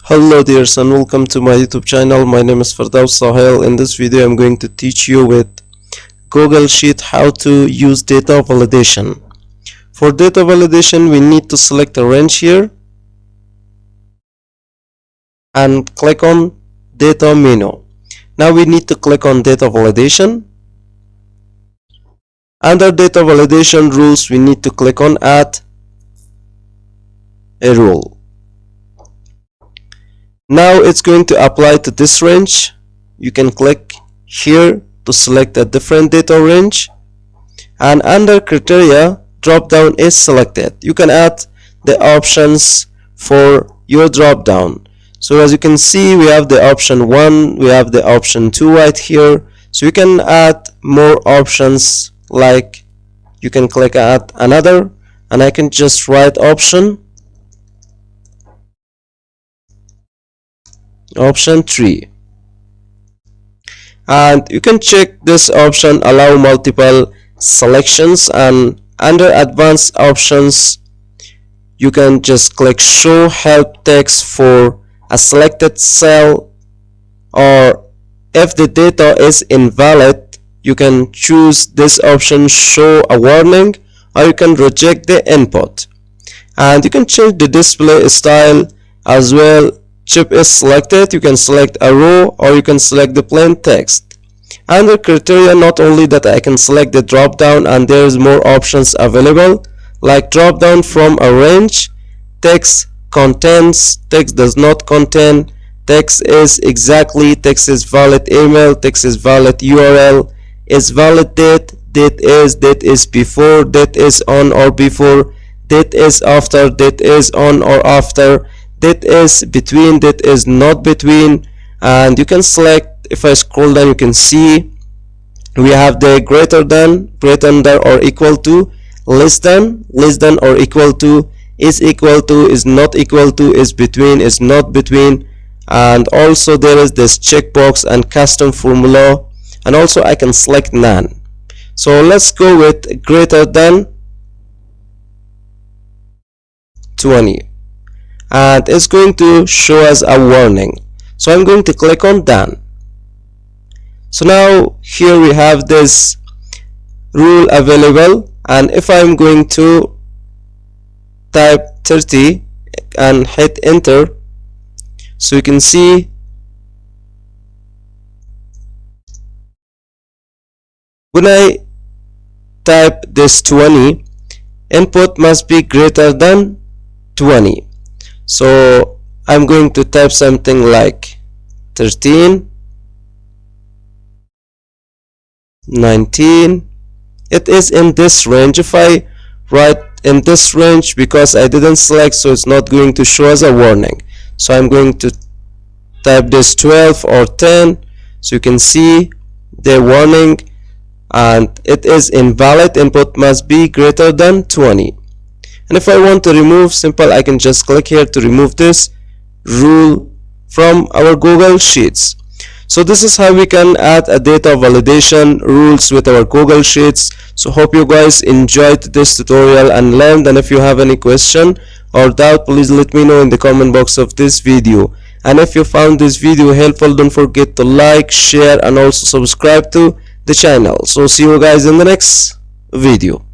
Hello dears and welcome to my YouTube channel. My name is Firdaus Sahel. In this video I'm going to teach you with Google Sheet how to use data validation. For data validation we need to select a range here and click on data menu. Now we need to click on data validation. Under data validation rules we need to click on add a rule. Now it's going to apply to this range. You can click here to select a different data range, and under criteria drop down is selected. You can add the options for your drop down. So as you can see we have the option 1, we have the option 2 right here. So you can add more options, like you can click add another, and I can just write option 3, and you can check this option allow multiple selections, and under advanced options you can just click show help text for a selected cell, or if the data is invalid you can choose this option show a warning, or you can reject the input. And you can change the display style as well. Chip is selected, you can select a row or you can select the plain text. Under criteria, not only that I can select the drop down and there is more options available, like drop down from a range, text contains, text does not contain, text is exactly, text is valid email, text is valid URL, is valid date, date is before, date is on or before, date is after, date is on or after, date is between, date is not between. And you can select, if I scroll down you can see we have the greater than or equal to, less than or equal to, is equal to, is not equal to, is between, is not between. And also there is this checkbox and custom formula, and also I can select none. So let's go with greater than 20, and it's going to show us a warning. So I'm going to click on done. So now here we have this rule available, and if I'm going to type 30 and hit enter, so you can see when I type this 20, input must be greater than 20. So I'm going to type something like 13, 19. It is in this range. If I write in this range, because I didn't select, so it's not going to show us a warning. So I'm going to type this 12 or 10, so you can see the warning, and it is invalid, input must be greater than 20. And if I want to remove, simple, I can just click here to remove this rule from our Google Sheets. So this is how we can add a data validation rules with our Google Sheets. So hope you guys enjoyed this tutorial and learned, and if you have any question or doubt, please let me know in the comment box of this video. And if you found this video helpful, don't forget to like, share and also subscribe to the channel. So see you guys in the next video.